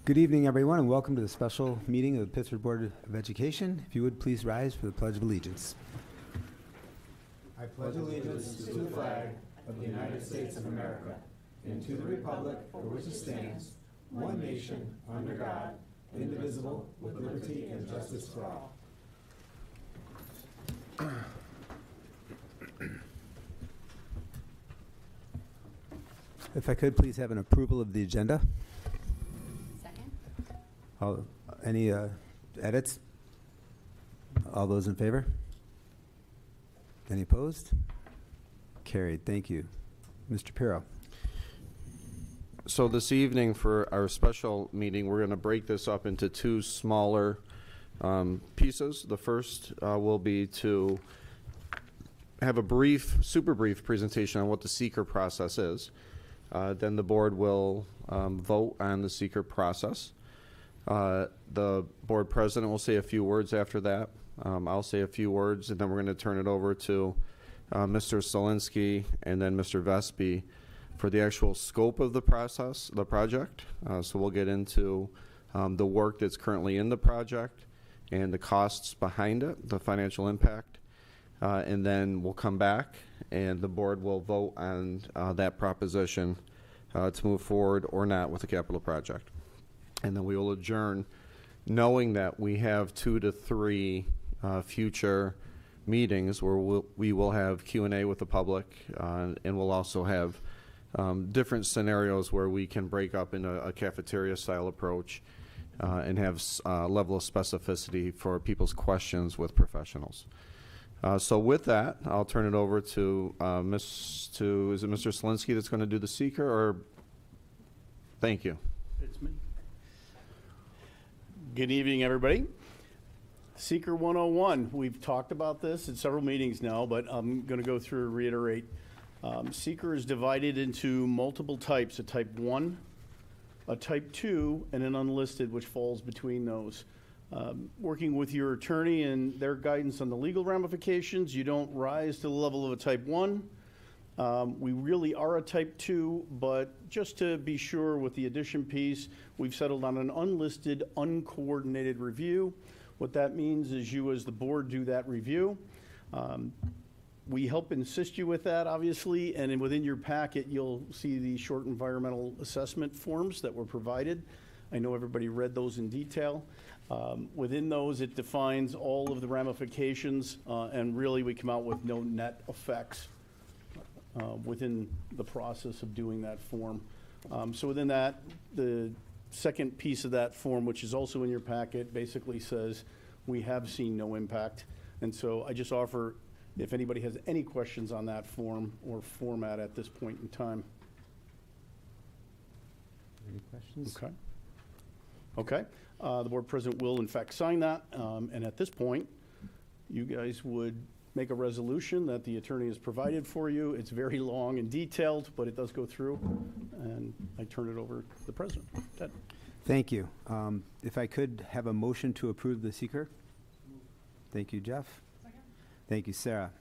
Good evening, everyone, and welcome to the special meeting of the Pittsford Board of Education. If you would, please rise for the Pledge of Allegiance. I pledge allegiance to the flag of the United States of America and to the republic for which it stands, one nation, under God, indivisible, with liberty and justice for all. If I could, please have an approval of the agenda. Second. Any edits? All those in favor? Any opposed? Carried. Thank you. Mr. Pirro. So this evening for our special meeting, we're going to break this up into two smaller pieces. The first will be to have a super brief presentation on what the seeker process is. Then the board will vote on the seeker process. The board president will say a few words after that. I'll say a few words, and then we're going to turn it over to Mr. Solinsky and then Mr. Vespi for the actual scope of the process, the project. So we'll get into the work that's currently in the project and the costs behind it, the financial impact. And then we'll come back and the board will vote on that proposition to move forward or not with the capital project. And then we will adjourn knowing that we have 2 to 3 future meetings where we will have Q&A with the public, and we'll also have different scenarios where we can break up in a cafeteria style approach and have a level of specificity for people's questions with professionals. So with that, I'll turn it over to is it Mr. Solinsky that's going to do the seeker, or? Thank you. It's me. Good evening, everybody. Seeker 101. We've talked about this at several meetings now, but I'm going to go through and reiterate. Seeker is divided into multiple types: a type 1, a type 2, and an unlisted, which falls between those. Working with your attorney and their guidance on the legal ramifications, you don't rise to the level of a type 1. We really are a type 2, but just to be sure with the addition piece, we've settled on an unlisted, uncoordinated review. What that means is you as the board do that review. We help assist you with that, obviously, and then within your packet, you'll see the short environmental assessment forms that were provided. I know everybody read those in detail. Within those, it defines all of the ramifications, and really we come out with no net effects within the process of doing that form. So within that, the second piece of that form, which is also in your packet, basically says we have seen no impact. And so I just offer, if anybody has any questions on that form or format at this point in time. Any questions? Okay. Okay. The board president will in fact sign that, and at this point, you guys would make a resolution that the attorney has provided for you. It's very long and detailed, but it does go through, and I turn it over to the president. Ted. Thank you. If I could have a motion to approve the seeker. Thank you, Jeff. Second. Thank you, Sarah.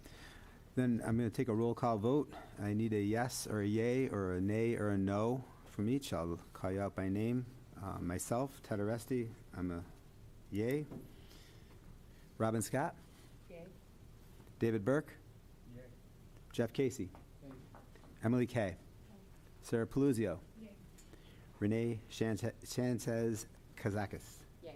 Then I'm going to take a roll call vote. I need a yes or a yay or a nay or a no from each. I'll call you out by name. Myself, Ted Aresti, I'm a yay. Robin Scott? Yay. David Burke? Yay. Jeff Casey? Yay. Emily Kay? Yay. Sarah Peluzio? Yay. Renee Sanchez Kazakis? Yay.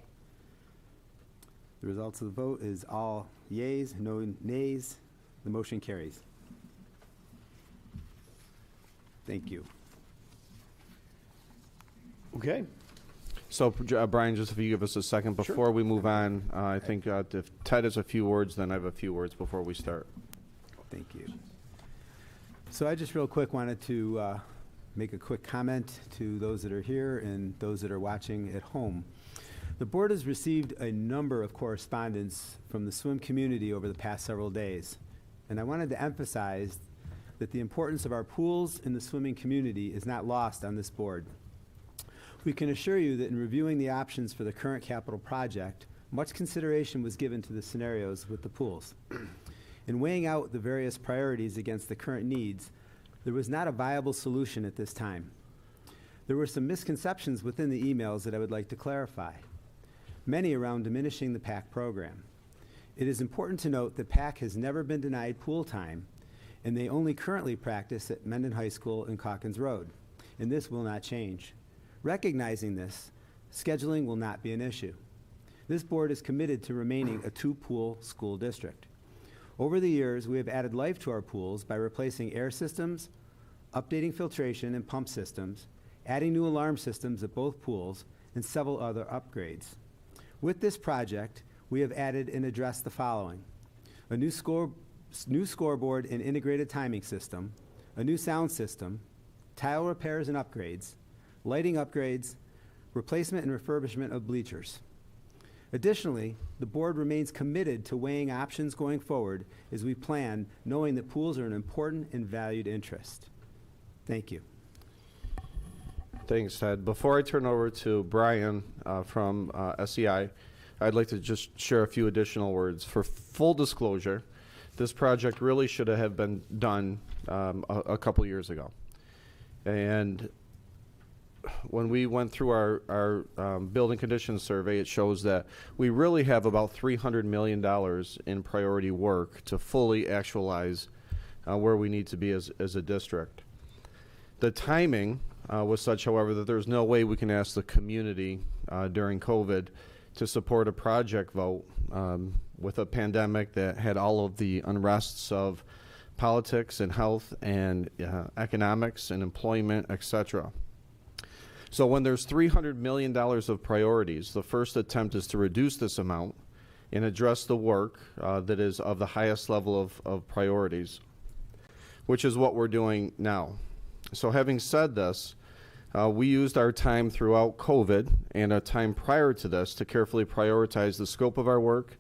The results of the vote is all yays, no nays. The motion carries. Thank you. Okay. So, Brian, just if you give us a second before we move on, I think if Ted has a few words, then I have a few words before we start. Thank you. So I just real quick wanted to make a quick comment to those that are here and those that are watching at home. The board has received a number of correspondence from the swim community over the past several days, and I wanted to emphasize that the importance of our pools in the swimming community is not lost on this board. We can assure you that in reviewing the options for the current capital project, much consideration was given to the scenarios with the pools. In weighing out the various priorities against the current needs, there was not a viable solution at this time. There were some misconceptions within the emails that I would like to clarify, many around diminishing the PAC program. It is important to note that PAC has never been denied pool time, and they only currently practice at Mendon High School and Calkins Road, and this will not change. Recognizing this, scheduling will not be an issue. This board is committed to remaining a two-pool school district. Over the years, we have added life to our pools by replacing air systems, updating filtration and pump systems, adding new alarm systems at both pools, and several other upgrades. With this project, we have added and addressed the following: a new scoreboard and integrated timing system, a new sound system, tile repairs and upgrades, lighting upgrades, replacement and refurbishment of bleachers. Additionally, the board remains committed to weighing options going forward as we plan, knowing that pools are an important and valued interest. Thank you. Thanks, Ted. Before I turn over to Brian from SEI, I'd like to just share a few additional words. For full disclosure, this project really should have been done a couple years ago. And when we went through our building conditions survey, it shows that we really have about $300 million in priority work to fully actualize where we need to be as a district. The timing was such, however, that there's no way we can ask the community during COVID to support a project vote with a pandemic that had all of the unrests of politics and health and economics and employment, etc. So when there's $300 million of priorities, the first attempt is to reduce this amount and address the work that is of the highest level of priorities, which is what we're doing now. So having said this, we used our time throughout COVID and a time prior to this to carefully prioritize the scope of our work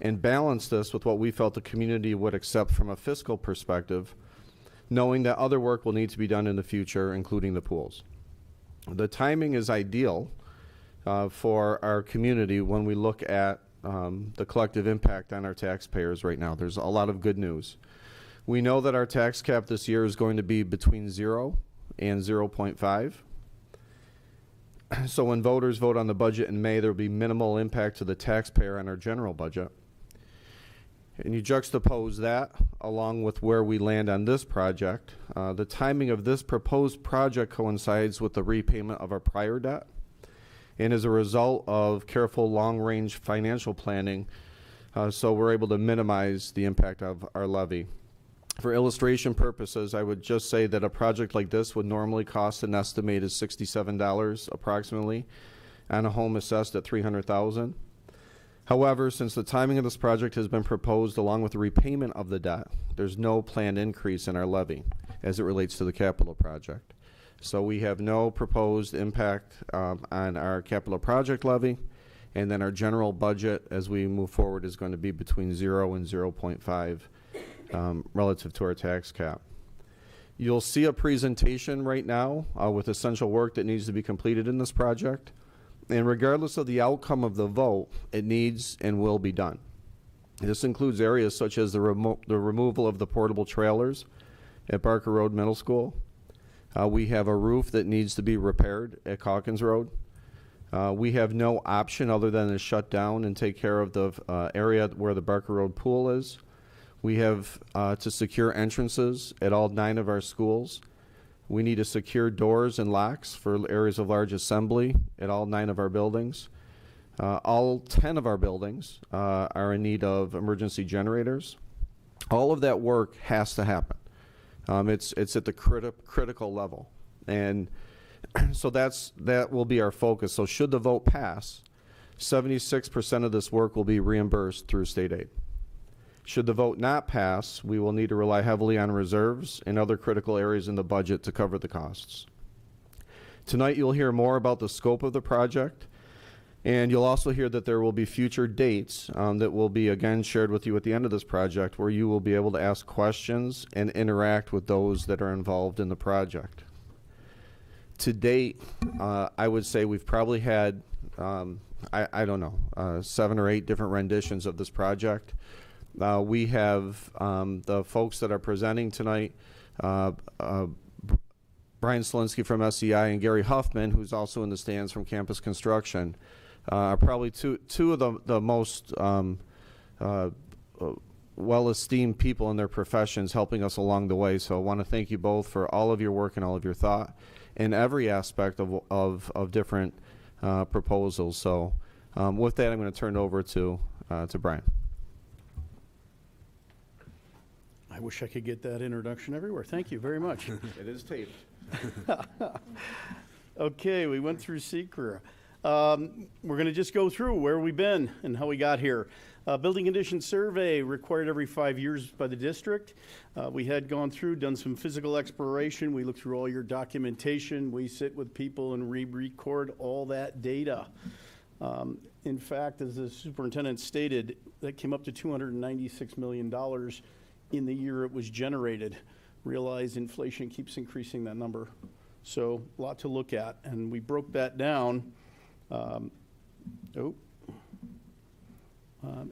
and balance this with what we felt the community would accept from a fiscal perspective, knowing that other work will need to be done in the future, including the pools. The timing is ideal for our community when we look at the collective impact on our taxpayers right now. There's a lot of good news. We know that our tax cap this year is going to be between 0 and 0.5. So when voters vote on the budget in May, there will be minimal impact to the taxpayer on our general budget. And you juxtapose that along with where we land on this project. The timing of this proposed project coincides with the repayment of our prior debt, and as a result of careful long-range financial planning, so we're able to minimize the impact of our levy. For illustration purposes, I would just say that a project like this would normally cost an estimated $67 approximately on a home assessed at $300,000. However, since the timing of this project has been proposed along with the repayment of the debt, there's no planned increase in our levy as it relates to the capital project. So we have no proposed impact on our capital project levy, and then our general budget as we move forward is going to be between 0 and 0.5 relative to our tax cap. You'll see a presentation right now with essential work that needs to be completed in this project. And regardless of the outcome of the vote, it needs and will be done. This includes areas such as the removal of the portable trailers at Barker Road Middle School. We have a roof that needs to be repaired at Calkins Road. We have no option other than to shut down and take care of the area where the Barker Road pool is. We have to secure entrances at all 9 of our schools. We need to secure doors and locks for areas of large assembly at all 9 of our buildings. All 10 of our buildings are in need of emergency generators. All of that work has to happen. It's at the critical level. And so that will be our focus. So should the vote pass, 76% of this work will be reimbursed through state aid. Should the vote not pass, we will need to rely heavily on reserves and other critical areas in the budget to cover the costs. Tonight you'll hear more about the scope of the project, and you'll also hear that there will be future dates that will be again shared with you at the end of this project, where you will be able to ask questions and interact with those that are involved in the project. To date, I would say we've probably had, I don't know, 7 or 8 different renditions of this project. We have the folks that are presenting tonight Brian Selinsky from SEI and Gary Huffman, who's also in the stands from Campus Construction, are probably two of the most well-esteemed people in their professions helping us along the way. So I want to thank you both for all of your work and all of your thought in every aspect of different proposals. So with that, I'm going to turn it over to Brian. I wish I could get that introduction everywhere. Thank you very much. It is taped. Okay, we went through SECR. We're going to just go through where we've been and how we got here. Building condition survey required every 5 years by the district. We had gone through, done some physical exploration. We looked through all your documentation. We sit with people and record all that data. In fact, as the superintendent stated, that came up to $296 million in the year it was generated. Realize inflation keeps increasing that number. So a lot to look at, and we broke that down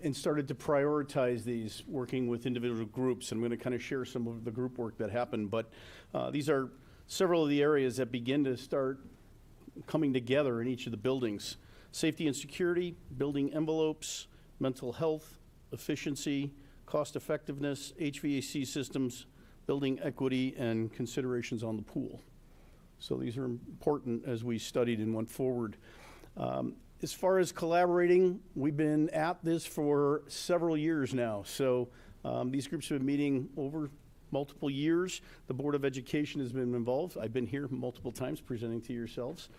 and started to prioritize these, working with individual groups. I'm going to kind of share some of the group work that happened, but these are several of the areas that begin to start coming together in each of the buildings. Safety and security, building envelopes, mental health, efficiency, cost effectiveness, HVAC systems, building equity, and considerations on the pool. So these are important as we studied and went forward. As far as collaborating, we've been at this for several years now. So these groups have been meeting over multiple years. The Board of Education has been involved. I've been here multiple times presenting to yourselves,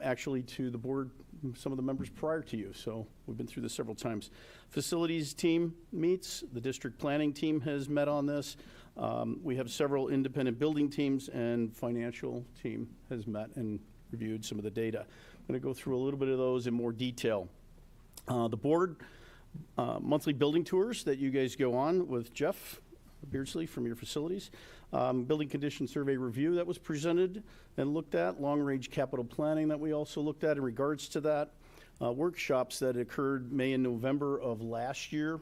actually to the board, some of the members prior to you. So we've been through this several times. Facilities team meets. The district planning team has met on this. We have several independent building teams, and financial team has met and reviewed some of the data. I'm going to go through a little bit of those in more detail. The board monthly building tours that you guys go on with Jeff Beardsley from your facilities. Building condition survey review that was presented and looked at. Long-range capital planning that we also looked at in regards to that. Workshops that occurred May and November of last year.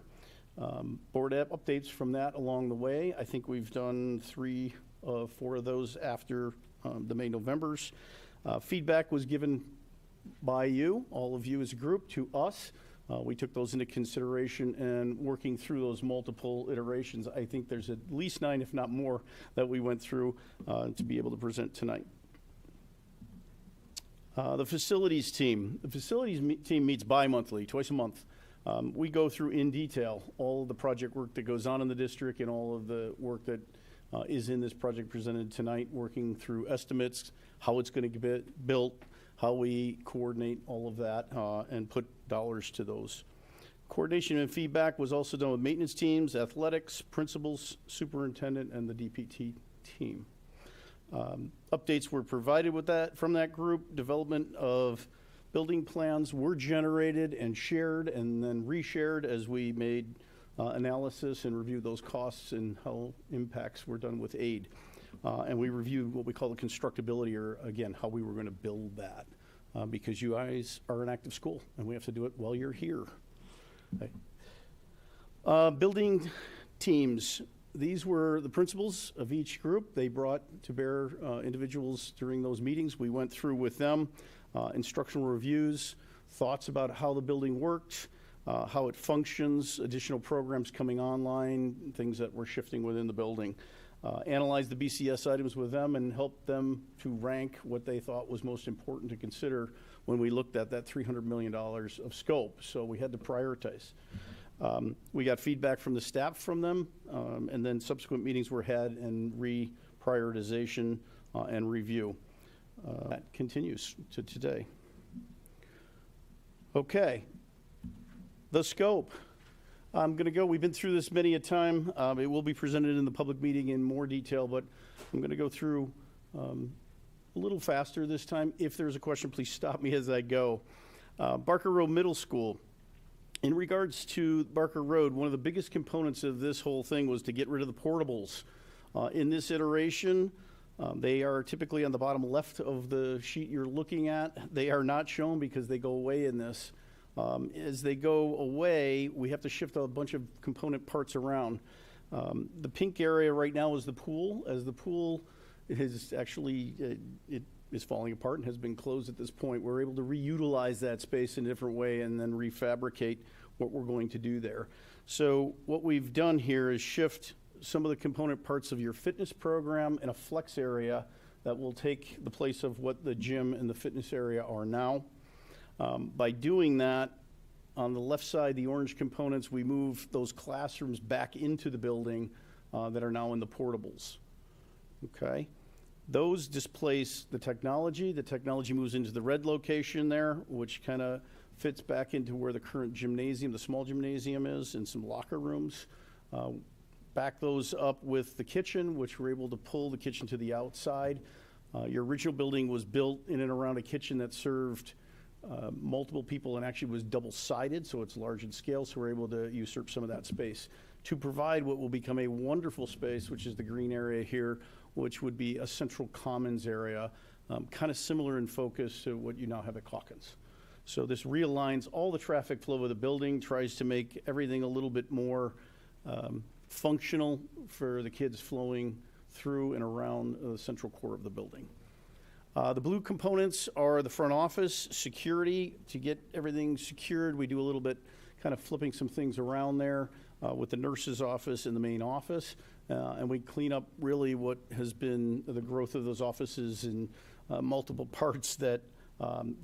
Board updates from that along the way. I think we've done 3 of 4 of those after the May Novembers. Feedback was given by you, all of you as a group, to us. We took those into consideration, and working through those multiple iterations, I think there's at least 9, if not more, that we went through to be able to present tonight. The facilities team. The facilities team meets bi-monthly, twice a month. We go through in detail all of the project work that goes on in the district and all of the work that is in this project presented tonight, working through estimates, how it's going to get built, how we coordinate all of that and put dollars to those. Coordination and feedback was also done with maintenance teams, athletics, principals, superintendent, and the DPT team. Updates were provided with that from that group. Development of building plans were generated and shared and then reshared as we made analysis and reviewed those costs and how impacts were done with aid. And we reviewed what we call the constructability, or again, how we were going to build that. Because you guys are an active school and we have to do it while you're here. Okay. Building teams. These were the principals of each group. They brought to bear individuals during those meetings. We went through with them instructional reviews, thoughts about how the building worked, how it functions, additional programs coming online, things that were shifting within the building. Analyzed the BCS items with them and helped them to rank what they thought was most important to consider when we looked at that $300 million of scope. So we had to prioritize. We got feedback from the staff from them, and then subsequent meetings were had and reprioritization and review. That continues to today. Okay, the scope. I'm going to go, we've been through this many a time. It will be presented in the public meeting in more detail, but I'm going to go through a little faster this time. If there's a question, please stop me as I go. Barker Road Middle School. In regards to Barker Road, one of the biggest components of this whole thing was to get rid of the portables. In this iteration, they are typically on the bottom left of the sheet you're looking at. They are not shown because they go away in this. As they go away, we have to shift a bunch of component parts around. The pink area right now is the pool. As the pool is actually, it is falling apart and has been closed at this point. We're able to reutilize that space in a different way and then refabricate what we're going to do there. So what we've done here is shift some of the component parts of your fitness program in a flex area that will take the place of what the gym and the fitness area are now. By doing that, on the left side, the orange components, we move those classrooms back into the building that are now in the portables. Okay? Those displace the technology. The technology moves into the red location there, which kind of fits back into where the current gymnasium, the small gymnasium is, and some locker rooms. Back those up with the kitchen, which we're able to pull the kitchen to the outside. Your original building was built in and around a kitchen that served multiple people and actually was double-sided, so it's large in scale, so we're able to usurp some of that space to provide what will become a wonderful space, which is the green area here, which would be a central commons area, kind of similar in focus to what you now have at Calkins. So this realigns all the traffic flow of the building, tries to make everything a little bit more functional for the kids flowing through and around the central core of the building. The blue components are the front office, security. To get everything secured, we do a little bit kind of flipping some things around there with the nurse's office and the main office. And we clean up really what has been the growth of those offices in multiple parts that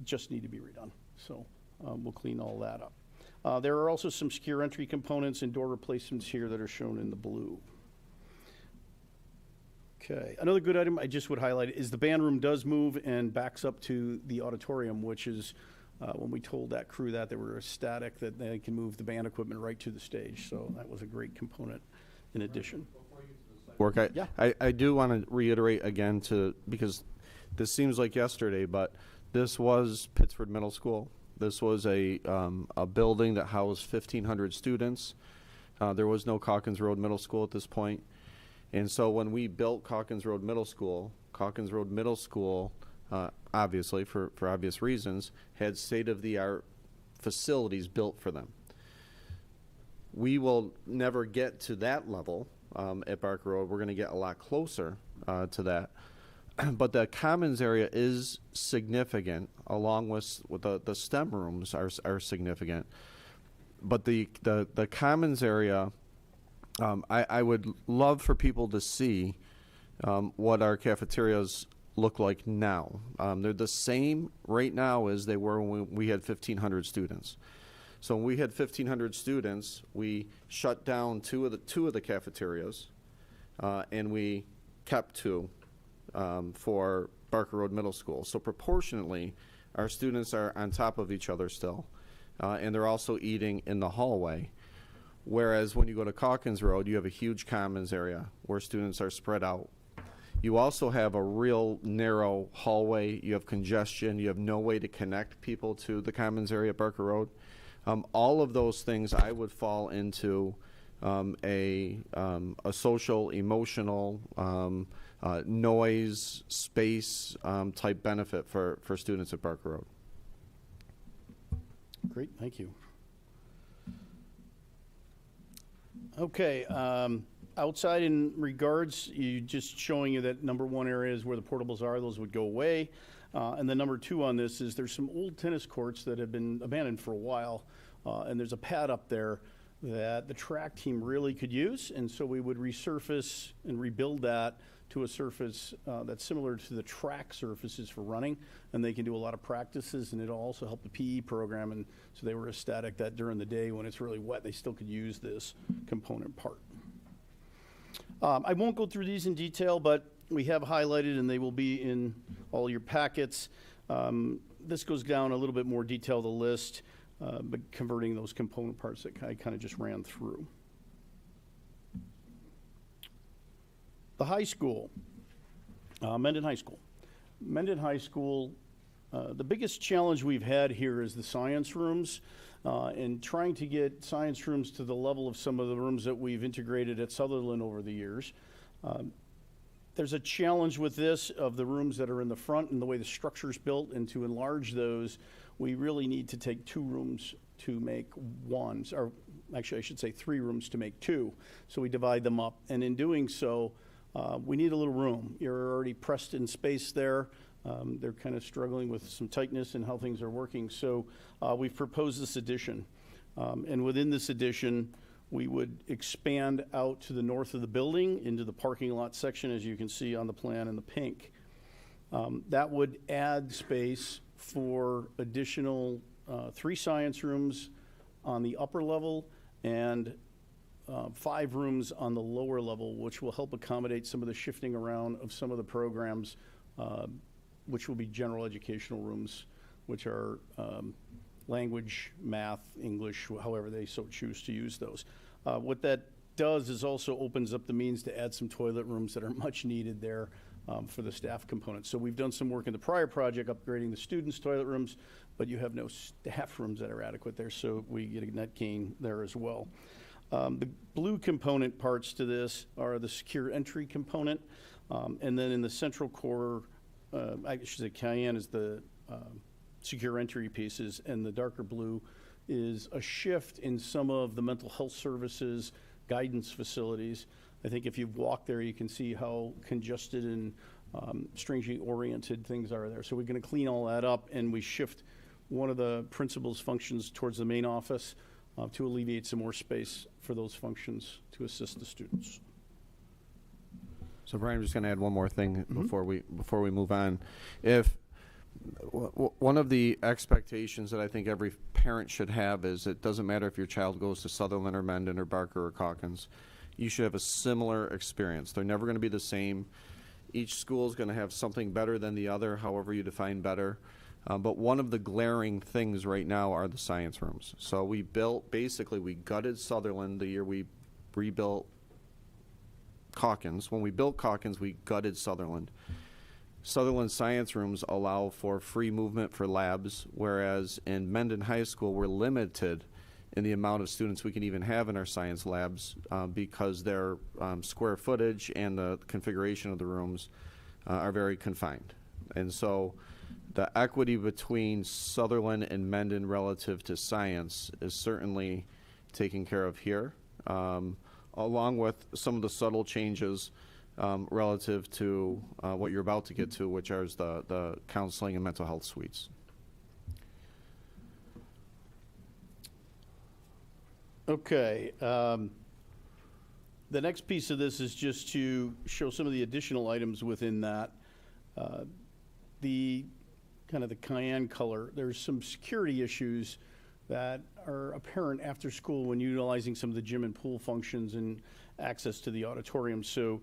just need to be redone. So we'll clean all that up. There are also some secure entry components and door replacements here that are shown in the blue. Okay, another good item I just would highlight is the band room does move and backs up to the auditorium, which is when we told that crew that they were ecstatic that they can move the band equipment right to the stage. So that was a great component in addition. Work. Yeah. I do want to reiterate again because this seems like yesterday, but this was Pittsford Middle School. This was a building that housed 1,500 students. There was no Calkins Road Middle School at this point. And so when we built Calkins Road Middle School, obviously for obvious reasons, had state-of-the-art facilities built for them. We will never get to that level at Barker Road. We're going to get a lot closer to that. But the commons area is significant, along with the STEM rooms are significant. But the commons area, I would love for people to see what our cafeterias look like now. They're the same right now as they were when we had 1,500 students. So when we had 1,500 students, we shut down two of the cafeterias, and we kept two for Barker Road Middle School. So proportionately, our students are on top of each other still, and they're also eating in the hallway. Whereas when you go to Calkins Road, you have a huge commons area where students are spread out. You also have a real narrow hallway. You have congestion. You have no way to connect people to the commons area at Barker Road. All of those things I would fall into a social, emotional, noise, space type benefit for students at Barker Road. Great, thank you. Okay, outside in regards, just showing you that number one area is where the portables are, those would go away. And then number two on this is there's some old tennis courts that have been abandoned for a while, and there's a pad up there that the track team really could use, and so we would resurface and rebuild that to a surface that's similar to the track surfaces for running, and they can do a lot of practices, and it'll also help the PE program, and so they were ecstatic that during the day when it's really wet, they still could use this component part. I won't go through these in detail, but we have highlighted, and they will be in all your packets. This goes down a little bit more detail, the list, but converting those component parts that I kind of just ran through. The high school, Mendon High School. Mendon High School, the biggest challenge we've had here is the science rooms, and trying to get science rooms to the level of some of the rooms that we've integrated at Sutherland over the years. There's a challenge with this of the rooms that are in the front and the way the structure's built, and to enlarge those, we really need to take 2 rooms to make one, or actually I should say 3 rooms to make 2. So we divide them up, and in doing so, We need a little room. You're already pressed in space there. They're kind of struggling with some tightness in how things are working. So we've proposed this addition. And within this addition, we would expand out to the north of the building into the parking lot section, as you can see on the plan in the pink. That would add space for additional 3 science rooms on the upper level and 5 rooms on the lower level, which will help accommodate some of the shifting around of some of the programs, which will be general educational rooms, which are language, math, English, however they so choose to use those. What that does is also opens up the means to add some toilet rooms that are much needed there for the staff component. So we've done some work in the prior project upgrading the students' toilet rooms, but you have no staff rooms that are adequate there, so we get a net gain there as well. The blue component parts to this are the secure entry component, and then in the central core, I should say Cayenne is the secure entry pieces, and the darker blue is a shift in some of the mental health services guidance facilities. I think if you've walked there, you can see how congested and strangely oriented things are there. So we're going to clean all that up, and we shift one of the principal's functions towards the main office to alleviate some more space for those functions to assist the students. So Brian, I'm just going to add one more thing before we move on. If one of the expectations that I think every parent should have is it doesn't matter if your child goes to Sutherland or Mendon or Barker or Calkins, you should have a similar experience. They're never going to be the same. Each school is going to have something better than the other, however you define better. But one of the glaring things right now are the science rooms. So we gutted Sutherland the year we rebuilt Calkins. When we built Calkins, we gutted Sutherland. Sutherland science rooms allow for free movement for labs, whereas in Mendon High School, we're limited in the amount of students we can even have in our science labs because their square footage and the configuration of the rooms are very confined. And so the equity between Sutherland and Mendon relative to science is certainly taken care of here, along with some of the subtle changes relative to what you're about to get to, which are the counseling and mental health suites. Okay. The next piece of this is just to show some of the additional items within that. The kind of the cayenne color, there's some security issues that are apparent after school when utilizing some of the gym and pool functions and access to the auditorium. So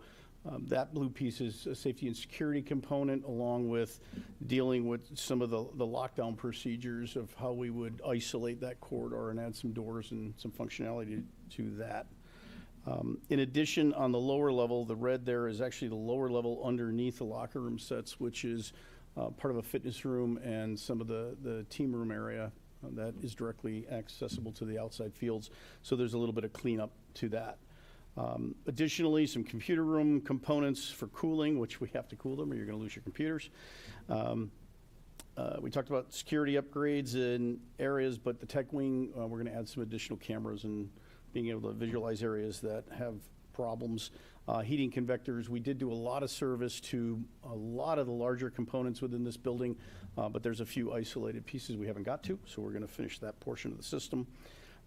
that blue piece is a safety and security component, along with dealing with some of the lockdown procedures of how we would isolate that corridor and add some doors and some functionality to that. In addition, on the lower level, the red there is actually the lower level underneath the locker room sets, which is part of a fitness room and some of the team room area that is directly accessible to the outside fields. So there's a little bit of cleanup to that. Additionally, some computer room components for cooling, which we have to cool them or you're going to lose your computers. We talked about security upgrades in areas, but the tech wing, we're going to add some additional cameras and being able to visualize areas that have problems. Heating convectors, we did do a lot of service to a lot of the larger components within this building, but there's a few isolated pieces we haven't got to, so we're going to finish that portion of the system.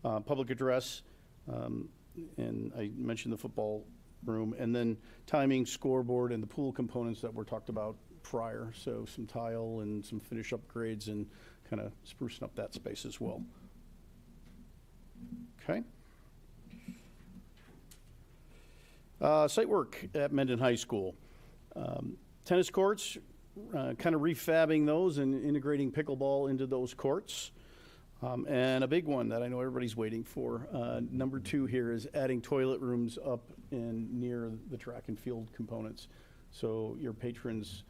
Public address, and I mentioned the football room, and then timing, scoreboard, and the pool components that were talked about prior, so some tile and some finish upgrades and kind of sprucing up that space as well. Okay. Site work at Mendon High School. Tennis courts, kind of refabbing those and integrating pickleball into those courts. And a big one that I know everybody's waiting for, number 2 here, is adding toilet rooms up and near the track and field components. So your patrons,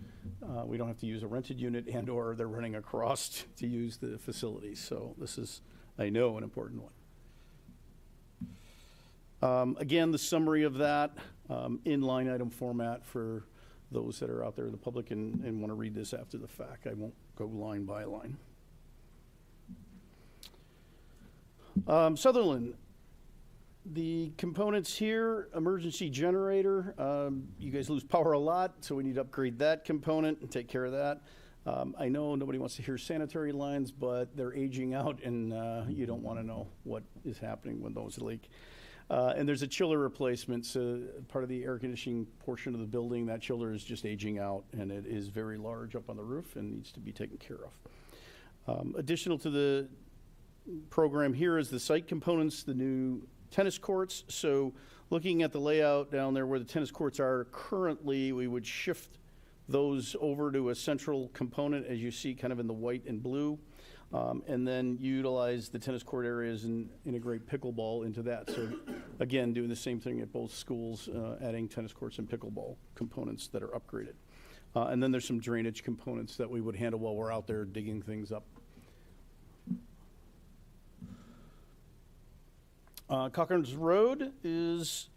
we don't have to use a rented unit and or they're running across to use the facilities. So this is, I know, an important one. Again, the summary of that in line item format for those that are out there in the public and want to read this after the fact. I won't go line by line. Sutherland, The components here, emergency generator. You guys lose power a lot, so we need to upgrade that component and take care of that. I know nobody wants to hear sanitary lines, but they're aging out, and you don't want to know what is happening when those leak. And there's a chiller replacement, so part of the air conditioning portion of the building, that chiller is just aging out, and it is very large up on the roof and needs to be taken care of. Additional to the program here is the site components, the new tennis courts. So looking at the layout down there where the tennis courts are currently, we would shift those over to a central component, as you see kind of in the white and blue, and then utilize the tennis court areas and integrate pickleball into that. So again, doing the same thing at both schools, adding tennis courts and pickleball components that are upgraded. And then there's some drainage components that we would handle while we're out there digging things up. Cochran's Road is,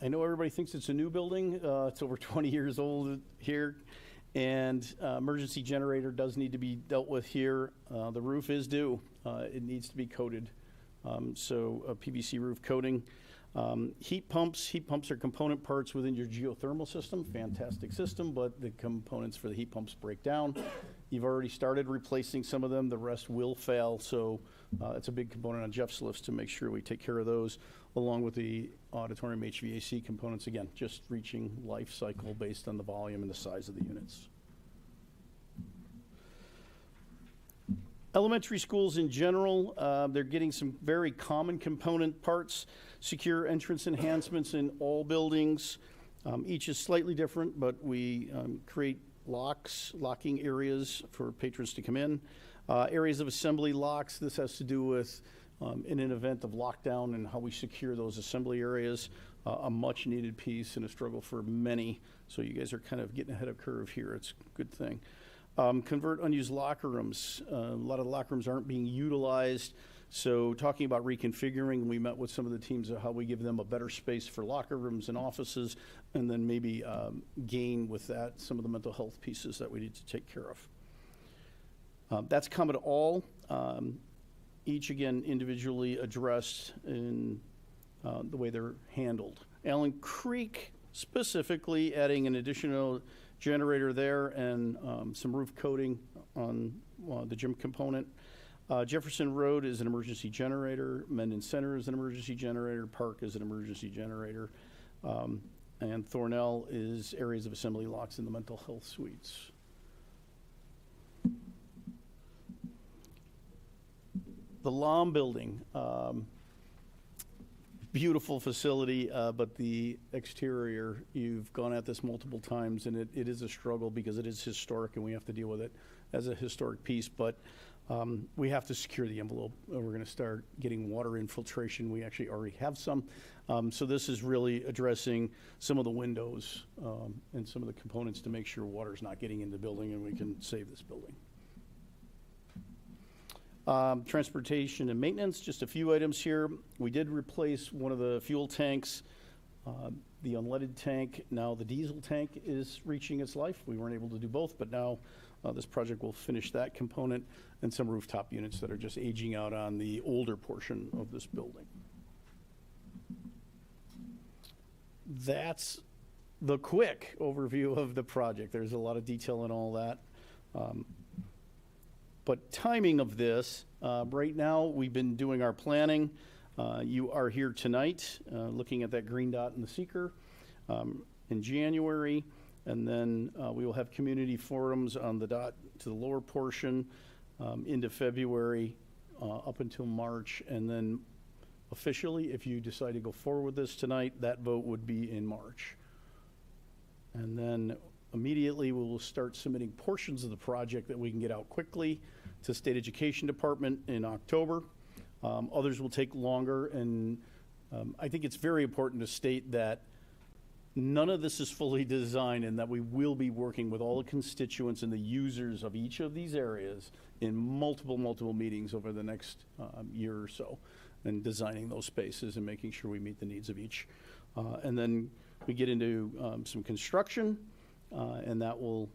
I know everybody thinks it's a new building. It's over 20 years old here, and emergency generator does need to be dealt with here. The roof is due. It needs to be coated, so a PVC roof coating. Heat pumps are component parts within your geothermal system. Fantastic system, but the components for the heat pumps break down. You've already started replacing some of them. The rest will fail, so it's a big component on Jeff's list to make sure we take care of those, along with the auditorium HVAC components. Again, just reaching life cycle based on the volume and the size of the units. Elementary schools in general, they're getting some very common component parts. Secure entrance enhancements in all buildings. Each is slightly different, but we create locking areas for patrons to come in. Areas of assembly locks, this has to do with in an event of lockdown and how we secure those assembly areas. A much needed piece and a struggle for many. So you guys are kind of getting ahead of curve here. It's a good thing. Convert unused locker rooms. A lot of the locker rooms aren't being utilized. So talking about reconfiguring, we met with some of the teams of how we give them a better space for locker rooms and offices, and then maybe gain with that some of the mental health pieces that we need to take care of. That's come at all. Each, again, individually addressed in the way they're handled. Allen Creek, specifically adding an additional generator there and some roof coating on the gym component. Jefferson Road is an emergency generator. Mendon Center is an emergency generator. Park is an emergency generator. And Thornell is areas of assembly locks in the mental health suites. The Lom building, beautiful facility, but the exterior, you've gone at this multiple times, and it is a struggle because it is historic and we have to deal with it as a historic piece, but we have to secure the envelope. We're going to start getting water infiltration. We actually already have some. So this is really addressing some of the windows and some of the components to make sure water's not getting in the building and we can save this building. Transportation and maintenance, just a few items here. We did replace one of the fuel tanks, the unleaded tank. Now the diesel tank is reaching its life. We weren't able to do both, but now this project will finish that component and some rooftop units that are just aging out on the older portion of this building. That's the quick overview of the project. There's a lot of detail in all that. But timing of this, right now we've been doing our planning. You are here tonight looking at that green dot in the seeker in January, and then we will have community forums on the dot to the lower portion into February up until March, and then officially, if you decide to go forward with this tonight, that vote would be in March. And then immediately we will start submitting portions of the project that we can get out quickly to State Education Department in October. Others will take longer, and I think it's very important to state that none of this is fully designed and that we will be working with all the constituents and the users of each of these areas in multiple meetings over the next year or so, and designing those spaces and making sure we meet the needs of each. And then we get into some construction, and that will,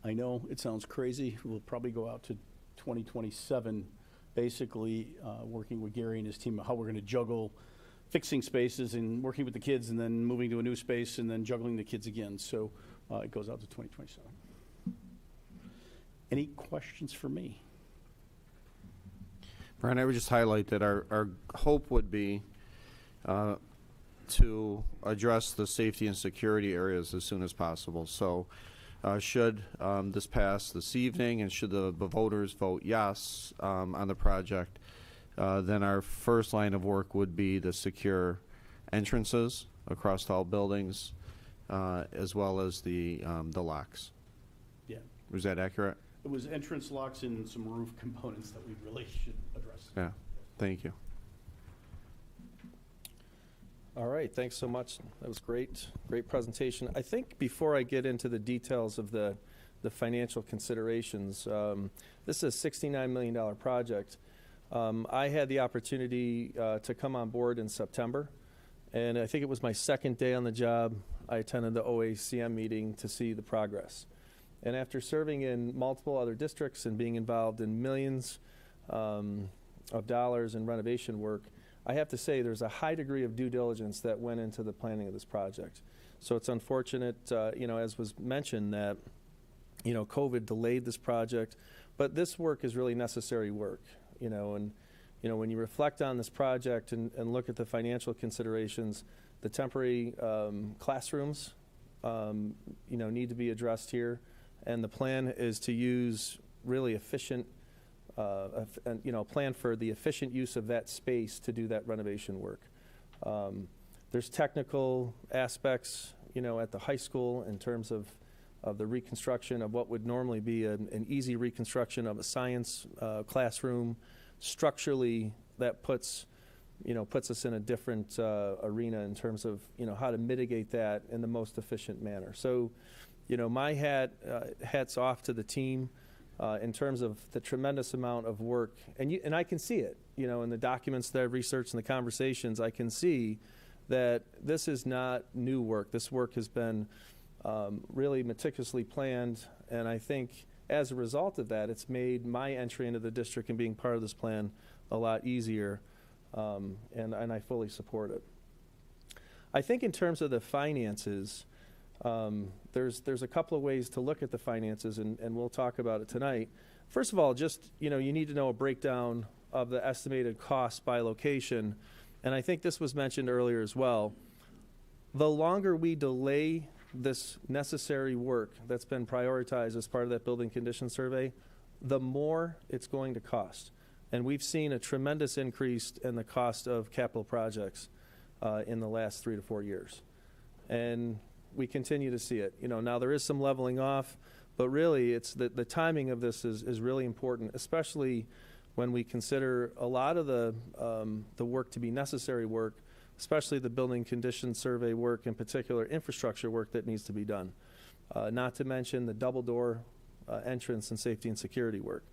I know it sounds crazy, we'll probably go out to 2027, basically working with Gary and his team on how we're going to juggle fixing spaces and working with the kids and then moving to a new space and then juggling the kids again. So it goes out to 2027. Any questions for me? Brian, I would just highlight that our hope would be to address the safety and security areas as soon as possible. So should this pass this evening and should the voters vote yes on the project, then our first line of work would be to secure entrances across all buildings as well as the locks. Yeah. Was that accurate? It was entrance locks and some roof components that we really should address. Yeah. Thank you. All right, thanks so much. That was great, great presentation. I think before I get into the details of the financial considerations, this is a $69 million project. I had the opportunity to come on board in September, and I think it was my second day on the job. I attended the OACM meeting to see the progress. And after serving in multiple other districts and being involved in millions of dollars in renovation work, I have to say there's a high degree of due diligence that went into the planning of this project. So it's unfortunate, as was mentioned, that, COVID delayed this project, but this work is really necessary work, and, when you reflect on this project and look at the financial considerations, the temporary classrooms, need to be addressed here. And the plan is to use really efficient, plan for the efficient use of that space to do that renovation work. There's technical aspects, at the high school in terms of the reconstruction of what would normally be an easy reconstruction of a science classroom. Structurally, that puts us in a different arena in terms of, how to mitigate that in the most efficient manner. So, my hats off to the team in terms of the tremendous amount of work. And I can see it, in the documents that I've researched and the conversations, I can see that this is not new work. This work has been really meticulously planned, and I think as a result of that, it's made my entry into the district and being part of this plan a lot easier, and I fully support it. I think in terms of the finances, there's a couple of ways to look at the finances, and we'll talk about it tonight. First of all, just, you need to know a breakdown of the estimated cost by location, and I think this was mentioned earlier as well. The longer we delay this necessary work that's been prioritized as part of that building condition survey, the more it's going to cost. And we've seen a tremendous increase in the cost of capital projects in the last 3 to 4 years. And we continue to see it. Now there is some leveling off, but really it's the timing of this is really important, especially when we consider a lot of the work to be necessary work, especially the building condition survey work, in particular infrastructure work that needs to be done. Not to mention the double door entrance and safety and security work.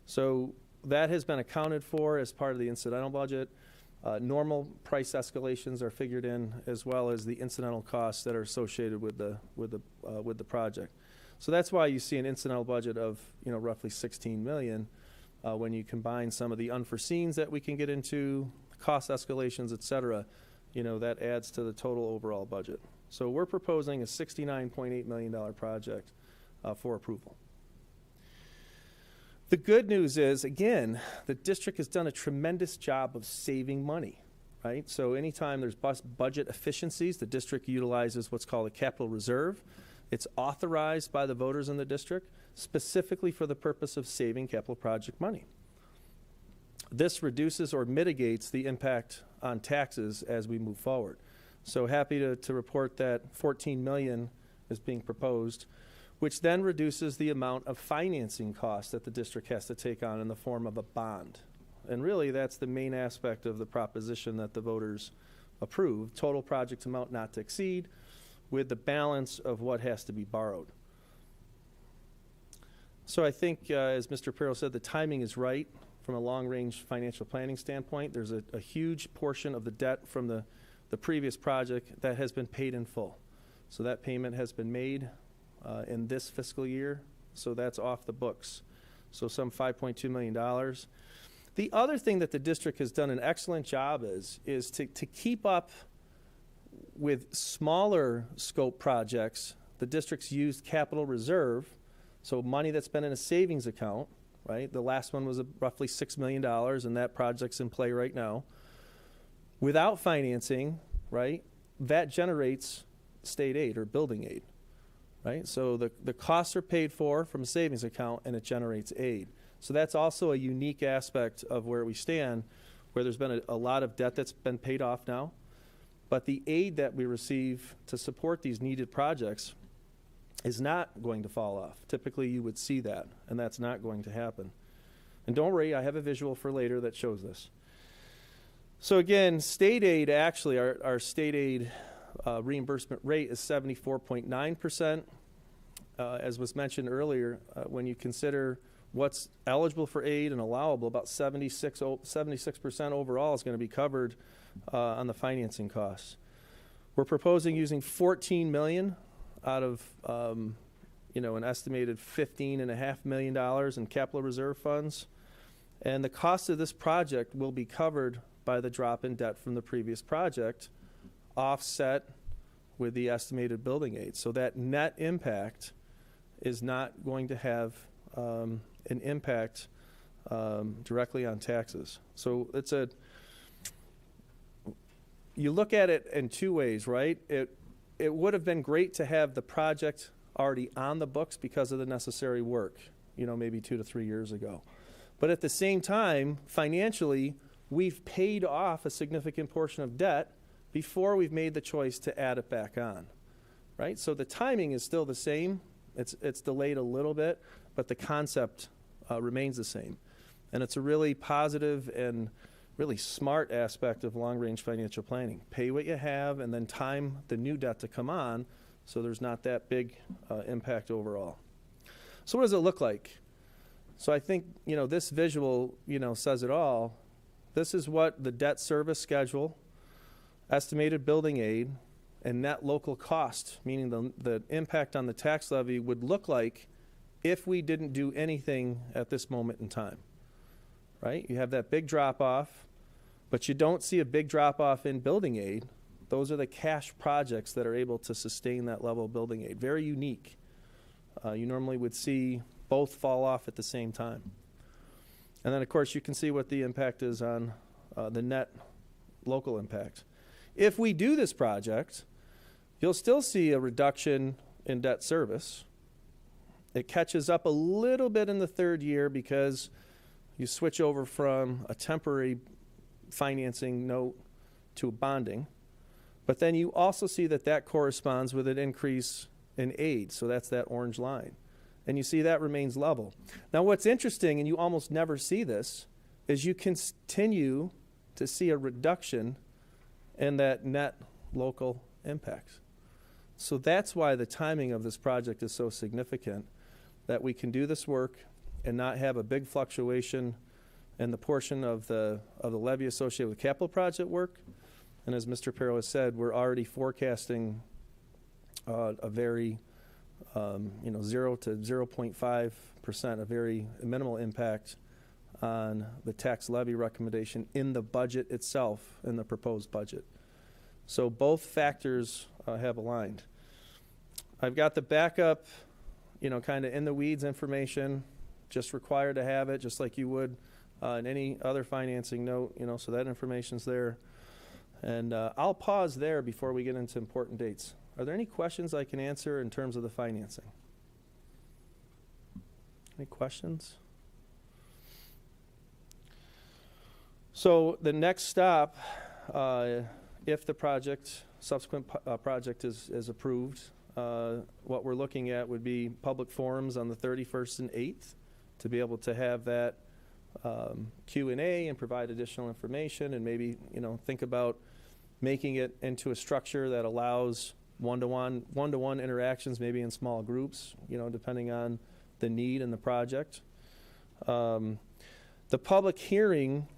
So that has been accounted for as part of the incidental budget. Normal price escalations are figured in, as well as the incidental costs that are associated with the project. So that's why you see an incidental budget of roughly $16 million when you combine some of the unforeseens that we can get into, cost escalations, et cetera. That adds to the total overall budget. So we're proposing a $69.8 million project for approval. The good news is, again, the district has done a tremendous job of saving money, right? So anytime there's budget efficiencies, the district utilizes what's called a capital reserve. It's authorized by the voters in the district specifically for the purpose of saving capital project money. This reduces or mitigates the impact on taxes as we move forward. So happy to report that $14 million is being proposed, which then reduces the amount of financing costs that the district has to take on in the form of a bond. And really, that's the main aspect of the proposition that the voters approved. Total project amount not to exceed, with the balance of what has to be borrowed. So I think, as Mr. Pirro said, the timing is right from a long-range financial planning standpoint. There's a huge portion of the debt from the previous project that has been paid in full. So that payment has been made in this fiscal year, so that's off the books. So some $5.2 million. The other thing that the district has done an excellent job is to keep up with smaller scope projects. The district's used capital reserve, so money that's been in a savings account, right? The last one was roughly $6 million, and that project's in play right now. Without financing, right, that generates state aid or building aid, right? So the costs are paid for from a savings account, and it generates aid. So that's also a unique aspect of where we stand, where there's been a lot of debt that's been paid off now. But the aid that we receive to support these needed projects is not going to fall off. Typically, you would see that, and that's not going to happen. And don't worry, I have a visual for later that shows this. So again, state aid, actually, our state aid reimbursement rate is 74.9%. As was mentioned earlier, when you consider what's eligible for aid and allowable, about 76% overall is going to be covered on the financing costs. We're proposing using $14 million out of an estimated $15.5 million in capital reserve funds, and the cost of this project will be covered by the drop in debt from the previous project, offset with the estimated building aid. So that net impact is not going to have an impact directly on taxes. So you look at it in two ways, right? It would have been great to have the project already on the books because of the necessary work, maybe 2 to 3 years ago. But at the same time, financially, we've paid off a significant portion of debt before we've made the choice to add it back on, right? So the timing is still the same. It's delayed a little bit, but the concept remains the same. And it's a really positive and really smart aspect of long-range financial planning. Pay what you have and then time the new debt to come on so there's not that big impact overall. So what does it look like? So I think, this visual, says it all. This is what the debt service schedule, estimated building aid, and net local cost, meaning the impact on the tax levy, would look like if we didn't do anything at this moment in time, right? You have that big drop-off, but you don't see a big drop-off in building aid. Those are the cash projects that are able to sustain that level of building aid. Very unique. You normally would see both fall off at the same time. And then, of course, you can see what the impact is on the net local impact. If we do this project, you'll still see a reduction in debt service. It catches up a little bit in the third year because you switch over from a temporary financing note to a bonding. But then you also see that corresponds with an increase in aid. So that's that orange line. And you see that remains level. Now what's interesting, and you almost never see this, is you continue to see a reduction in that net local impacts. So that's why the timing of this project is so significant, that we can do this work and not have a big fluctuation in the portion of the levy associated with capital project work. And as Mr. Perro has said, we're already forecasting a very 0 to 0.5%, a very minimal impact on the tax levy recommendation in the budget itself, in the proposed budget. So both factors have aligned. I've got the backup, kind of in the weeds information, just required to have it, just like you would in any other financing note, so that information's there. And I'll pause there before we get into important dates. Are there any questions I can answer in terms of the financing? Any questions? So the next stop, if the subsequent project is approved, what we're looking at would be public forums on the 31st and 8th to be able to have that Q&A and provide additional information, and maybe think about making it into a structure that allows one-to-one interactions, maybe in small groups, depending on the need and the project. The public hearing,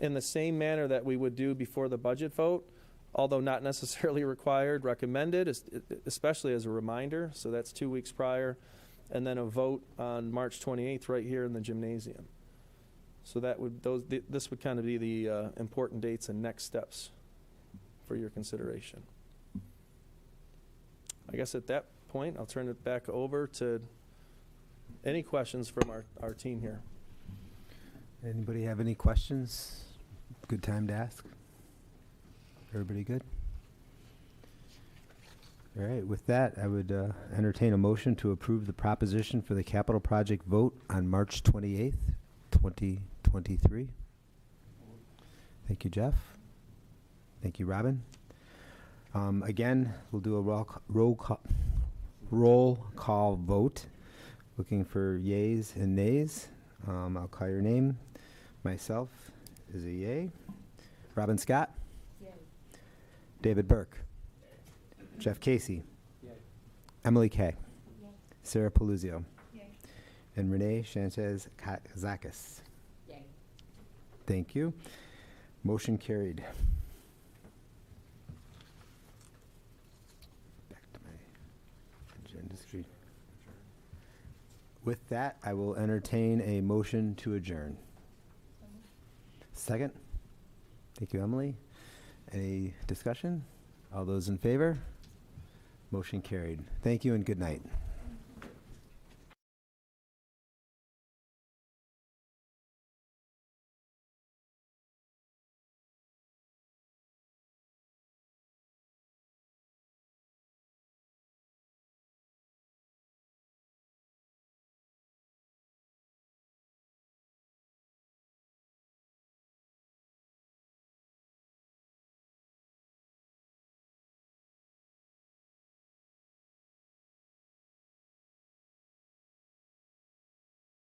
in the same manner that we would do before the budget vote, although not necessarily required, recommended, especially as a reminder. So that's 2 weeks prior, and then a vote on March 28th right here in the gymnasium. So that would, this would kind of be the important dates and next steps for your consideration. I guess at that point, I'll turn it back over to any questions from our team here. Anybody have any questions? Good time to ask. Everybody good? All right, with that, I would entertain a motion to approve the proposition for the capital project vote on March 28th, 2023. Thank you, Jeff. Thank you, Robin. Again, we'll do a roll call vote. Looking for yays and nays. I'll call your name. Myself is a yay. Robin Scott? Yay. David Burke? Yay. Jeff Casey? Yay. Emily Kay? Yay. Sarah Paluzio? Yay. And Renee Sanchez-Kazakis? Yay. Thank you. Motion carried. Back to my agenda screen. With that, I will entertain a motion to adjourn. Second. Thank you, Emily. Any discussion? All those in favor? Motion carried. Thank you and good night.